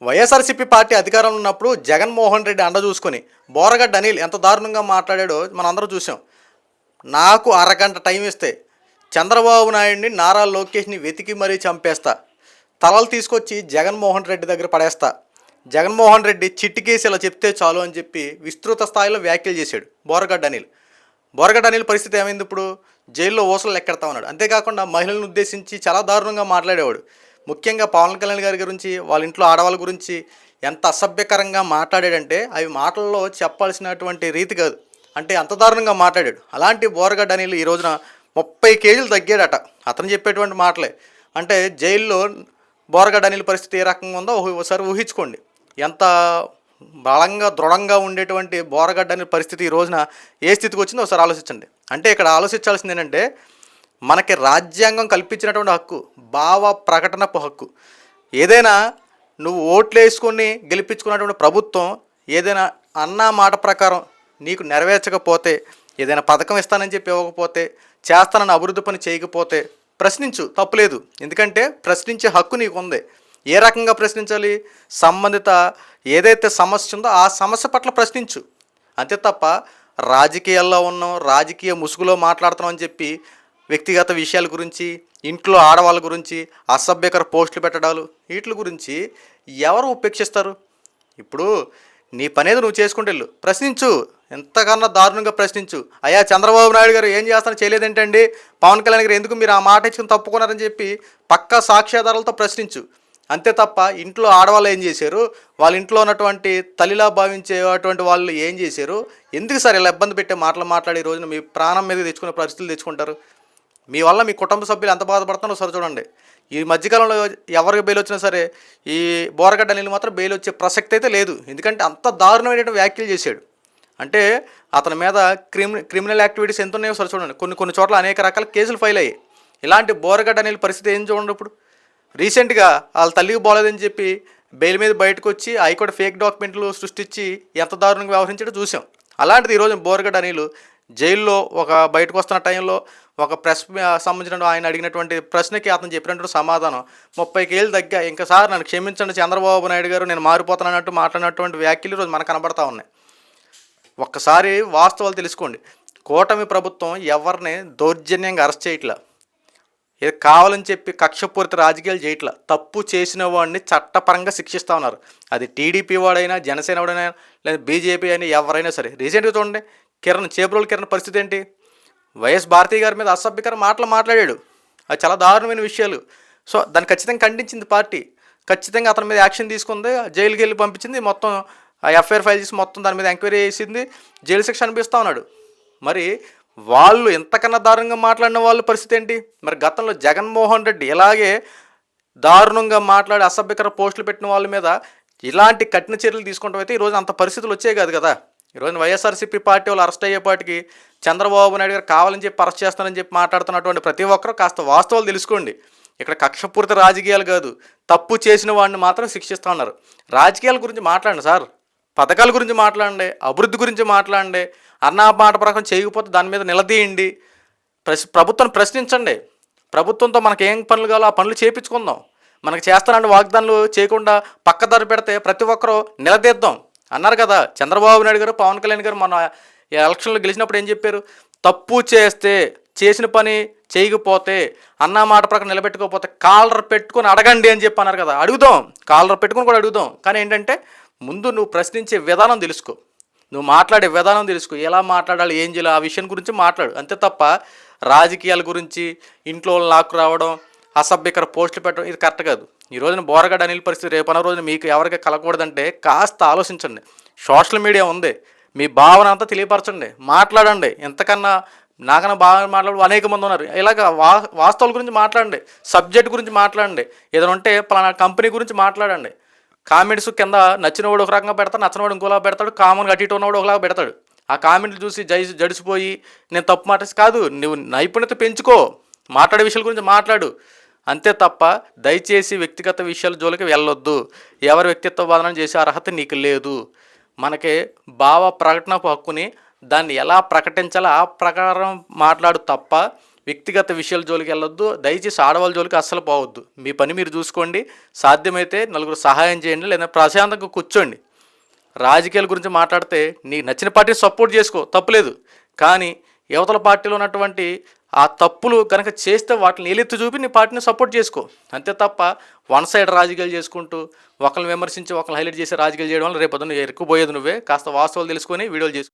YSRCP party అధికారంలో ఉన్నప్పుడు జగన్మోహన్ రెడ్డి అండ చూసుకొని బోరగడ్డ అనిల్ ఎంత దారుణంగా మాట్లాడాడో మనందరం చూసాం. నాకు అరగంట టైం ఇస్తే చంద్రబాబు నాయుడిని నారా లోకేష్ని వెతికి మరీ చంపేస్తా, తలలు తీసుకొచ్చి జగన్మోహన్ రెడ్డి దగ్గర పడేస్తా, జగన్మోహన్ రెడ్డి చిట్టికేసి ఇలా చెప్తే చాలు అని చెప్పి విస్తృత స్థాయిలో వ్యాఖ్యలు చేశాడు బోరగడ్డ అనిల్. బోరగడ్డ అనిల్ పరిస్థితి ఏమైంది? ఇప్పుడు జైల్లో ఊసలు లెక్కెడతా ఉన్నాడు. అంతేకాకుండా మహిళలను ఉద్దేశించి చాలా దారుణంగా మాట్లాడేవాడు. ముఖ్యంగా పవన్ కళ్యాణ్ గారి గురించి, వాళ్ళ ఇంట్లో ఆడవాళ్ళ గురించి ఎంత అసభ్యకరంగా మాట్లాడాడంటే అవి మాటల్లో చెప్పాల్సినటువంటి రీతి కాదు. అంటే అంత దారుణంగా మాట్లాడాడు. అలాంటి బోరగడ్డ అనిల్ ఈ రోజున 30 కేజీలు తగ్గాడట. అతను చెప్పేటువంటి మాటలే. అంటే జైల్లో బోరగడ్డ అనిల్ పరిస్థితి ఏ రకంగా ఉందో ఒకసారి ఊహించుకోండి. ఎంత బలంగా దృఢంగా ఉండేటువంటి బోరగడ్డ అనే పరిస్థితి ఈ రోజున ఏ స్థితికి వచ్చిందో ఒకసారి ఆలోచించండి. అంటే ఇక్కడ ఆలోచించాల్సింది ఏంటంటే, మనకి రాజ్యాంగం కల్పించినటువంటి హక్కు భావ ప్రకటనపు హక్కు. ఏదైనా నువ్వు ఓట్లు వేసుకొని గెలిపించుకున్నటువంటి ప్రభుత్వం ఏదైనా అన్న మాట ప్రకారం నీకు నెరవేర్చకపోతే, ఏదైనా పథకం ఇస్తానని చెప్పి ఇవ్వకపోతే, చేస్తానని అభివృద్ధి పని చేయకపోతే ప్రశ్నించు, తప్పులేదు. ఎందుకంటే ప్రశ్నించే హక్కు నీకు ఉంది. ఏ రకంగా ప్రశ్నించాలి? సంబంధిత ఏదైతే సమస్య ఉందో ఆ సమస్య పట్ల ప్రశ్నించు. అంతే తప్ప రాజకీయాల్లో ఉన్నాం, రాజకీయ ముసుగులో మాట్లాడుతున్నాం అని చెప్పి వ్యక్తిగత విషయాల గురించి, ఇంట్లో ఆడవాళ్ళ గురించి అసభ్యకర పోస్టులు పెట్టడాలు, వీటి గురించి ఎవరు ఉపేక్షిస్తారు? ఇప్పుడు నీ పనేది నువ్వు చేసుకుంటూ వెళ్ళు, ప్రశ్నించు, ఎంతకన్నా దారుణంగా ప్రశ్నించు. అయ్యా చంద్రబాబు నాయుడు గారు ఏం చేస్తానో చేయలేదేంటండి, పవన్ కళ్యాణ్ గారు ఎందుకు మీరు ఆ మాట ఇచ్చుకుని తప్పుకున్నారని చెప్పి పక్కా సాక్ష్యాధారాలతో ప్రశ్నించు. అంతే తప్ప ఇంట్లో ఆడవాళ్ళు ఏం చేశారు, వాళ్ళ ఇంట్లో ఉన్నటువంటి తల్లిలా భావించేటువంటి వాళ్ళు ఏం చేశారు, ఎందుకు సార్ ఇలా ఇబ్బంది పెట్టే మాటలు మాట్లాడి ఈ రోజున మీ ప్రాణం మీద తెచ్చుకునే పరిస్థితులు తెచ్చుకుంటారు? మీ వల్ల మీ కుటుంబ సభ్యులు ఎంత బాధపడుతున్నారో సరే చూడండి. ఈ మధ్యకాలంలో ఎవరికి బెయిల్ వచ్చినా సరే ఈ బోరగడ్డ అనిల్ మాత్రం బెయిల్ వచ్చే ప్రసక్తి అయితే లేదు. ఎందుకంటే అంత దారుణమైన వ్యాఖ్యలు చేశాడు. అంటే అతని మీద క్రిమినల్ యాక్టివిటీస్ ఎంత ఉన్నాయో సరే చూడండి. కొన్ని చోట్ల అనేక రకాల కేసులు ఫైల్ అయ్యాయి. ఇలాంటి బోరగడ్డ అనిల్ పరిస్థితి ఏం చూడండి. ఇప్పుడు రీసెంట్గా వాళ్ళ తల్లికి బాగోలేదని చెప్పి బెయిల్ మీద బయటకు వచ్చి హైకోర్టు ఫేక్ డాక్యుమెంట్లు సృష్టించి ఎంత దారుణంగా వ్యవహరించాడో చూసాం. అలాంటిది ఈరోజు బోరగడ్డ అనిల్ జైల్లో బయటకు వస్తున్న టైంలో ఒక ప్రెస్ సంబంధించిన ఆయన అడిగినటువంటి ప్రశ్నకి అతను చెప్పినటువంటి సమాధానం 30 కేళ్ళు తగ్గా, ఇంకా సార్ నన్ను క్షమించండి చంద్రబాబు నాయుడు గారు, నేను మారిపోతానన్నట్టు మాట్లాడినటువంటి వ్యాఖ్యలు ఈరోజు మనకు కనబడతా ఉన్నాయి. ఒక్కసారి వాస్తవాలు తెలుసుకోండి. కూటమి ప్రభుత్వం ఎవరిని దౌర్జన్యంగా అరెస్ట్ చేయట్లా, ఇది కావాలని చెప్పి కక్షపూరిత రాజకీయాలు చేయట్లా. తప్పు చేసిన వాడిని చట్టపరంగా శిక్షిస్తూ ఉన్నారు. అది టీడీపీ వాడైనా, జనసేన వాడైనా, లేదా బీజేపీ అయినా ఎవరైనా సరే. రీసెంట్గా చూడండి, చేబ్రోలు కిరణ్ పరిస్థితి ఏంటి? వైఎస్ భారతి గారి మీద అసభ్యకర మాటలు మాట్లాడాడు. అది చాలా దారుణమైన విషయాలు. సో దాన్ని ఖచ్చితంగా ఖండించింది పార్టీ. ఖచ్చితంగా అతని మీద యాక్షన్ తీసుకుంది, జైలుకి వెళ్ళి పంపించింది, మొత్తం ఎఫ్ఐఆర్ ఫైల్ చేసి మొత్తం దాని మీద ఎంక్వైరీ చేసింది, జైలు శిక్ష అనిపిస్తూ ఉన్నాడు. మరి వాళ్ళు ఎంతకన్నా దారుణంగా మాట్లాడిన వాళ్ళ పరిస్థితి ఏంటి? మరి గతంలో జగన్మోహన్ రెడ్డి ఇలాగే దారుణంగా మాట్లాడి అసభ్యకర పోస్టులు పెట్టిన వాళ్ళ మీద ఇలాంటి కఠిన చర్యలు తీసుకుంటాం అయితే ఈరోజు అంత పరిస్థితులు వచ్చాయి కాదు కదా. ఈరోజు వైఎస్ఆర్సీపీ పార్టీ వాళ్ళు అరెస్ట్ అయ్యేపాటికి చంద్రబాబు నాయుడు గారు కావాలని చెప్పి అరెస్ట్ చేస్తానని చెప్పి మాట్లాడుతున్నటువంటి ప్రతి ఒక్కరూ కాస్త వాస్తవాలు తెలుసుకోండి. ఇక్కడ కక్షపూరిత రాజకీయాలు కాదు, తప్పు చేసిన వాడిని మాత్రం శిక్షిస్తూ ఉన్నారు. రాజకీయాల గురించి మాట్లాడండి సార్, పథకాల గురించి మాట్లాడండి, అభివృద్ధి గురించి మాట్లాడండి, అన్న మాట ప్రకారం చేయకపోతే దాని మీద నిలదీయండి, ప్రభుత్వాన్ని ప్రశ్నించండి. ప్రభుత్వంతో మనకు ఏం పనులు కావాలో ఆ పనులు చేయించుకుందాం. మనకు చేస్తానంటే వాగ్దానాలు చేయకుండా పక్కదారి పెడితే ప్రతి ఒక్కరూ నిలదీద్దాం అన్నారు కదా చంద్రబాబు నాయుడు గారు, పవన్ కళ్యాణ్ గారు. మన ఎలక్షన్లో గెలిచినప్పుడు ఏం చెప్పారు? తప్పు చేస్తే, చేసిన పని చేయకపోతే, అన్న మాట ప్రకారం నిలబెట్టుకోకపోతే కాలర్ పెట్టుకొని అడగండి అని చెప్పి అన్నారు కదా. అడుగుదాం, కాలర్ పెట్టుకొని కూడా అడుగుదాం. కానీ ఏంటంటే ముందు నువ్వు ప్రశ్నించే విధానం తెలుసుకో, నువ్వు మాట్లాడే విధానం తెలుసుకో, ఎలా మాట్లాడాలి, ఏం చేయాలి, ఆ విషయం గురించి మాట్లాడు. అంతే తప్ప రాజకీయాల గురించి ఇంట్లో లాక్కు రావడం, అసభ్యకర పోస్టులు పెట్టడం ఇది కరెక్ట్ కాదు. ఈ రోజున బోరగడ్డ అనిల్ పరిస్థితి రేపన్న రోజున మీకు ఎవరికి కలగకూడదంటే కాస్త ఆలోచించండి. సోషల్ మీడియా ఉంది, మీ భావన అంతా తెలియపరచండి, మాట్లాడండి. ఎంతకన్నా నాకన్నా బాగా మాట్లాడు అనేక మంది ఉన్నారు. ఇలాగ వాస్తవాల గురించి మాట్లాడండి, సబ్జెక్ట్ గురించి మాట్లాడండి, ఏదైనా ఉంటే పలానా కంపెనీ గురించి మాట్లాడండి. కామెంట్స్ కింద నచ్చినవాడు ఒక రకంగా పెడతాడు, నచ్చినవాడు ఇంకోలా పెడతాడు, కామన్గా అటు ఇటు ఉన్నవాడు ఒకలాగా పెడతాడు. ఆ కామెంట్లు చూసి జడిసిపోయి నేను తప్పు మాట కాదు, నువ్వు నైపుణ్యత పెంచుకో, మాట్లాడే విషయాల గురించి మాట్లాడు. అంతే తప్ప దయచేసి వ్యక్తిగత విషయాల జోలికి వెళ్ళొద్దు. ఎవరి వ్యక్తిత్వ బాధన చేసే అర్హత నీకు లేదు. మనకి భావ ప్రకటనకు హక్కుని దాన్ని ఎలా ప్రకటించాలో ఆ ప్రకారం మాట్లాడు తప్ప వ్యక్తిగత విషయాల జోలికి వెళ్ళొద్దు. దయచేసి ఆడవాళ్ళ జోలికి అస్సలు పోవద్దు. మీ పని మీరు చూసుకోండి. సాధ్యమైతే నలుగురు సహాయం చేయండి, లేదా ప్రశాంతంగా కూర్చోండి. రాజకీయాల గురించి మాట్లాడితే నీకు నచ్చిన పార్టీని సపోర్ట్ చేసుకో, తప్పులేదు. కానీ యువతల పార్టీలో ఉన్నటువంటి ఆ తప్పులు కనుక చేస్తే వాటిని ఏలెత్తి చూపి నీ పార్టీని సపోర్ట్ చేసుకో. అంతే తప్ప వన్ సైడ్ రాజకీయాలు చేసుకుంటూ ఒకరిని విమర్శించి ఒకరిని హైలైట్ చేసి రాజకీయాలు చేయడం వల్ల రేపు పొద్దున్న ఎరుక్కుపోయేది నువ్వే. కాస్త వాస్తవాలు తెలుసుకొని వీడియోలు చేసుకో.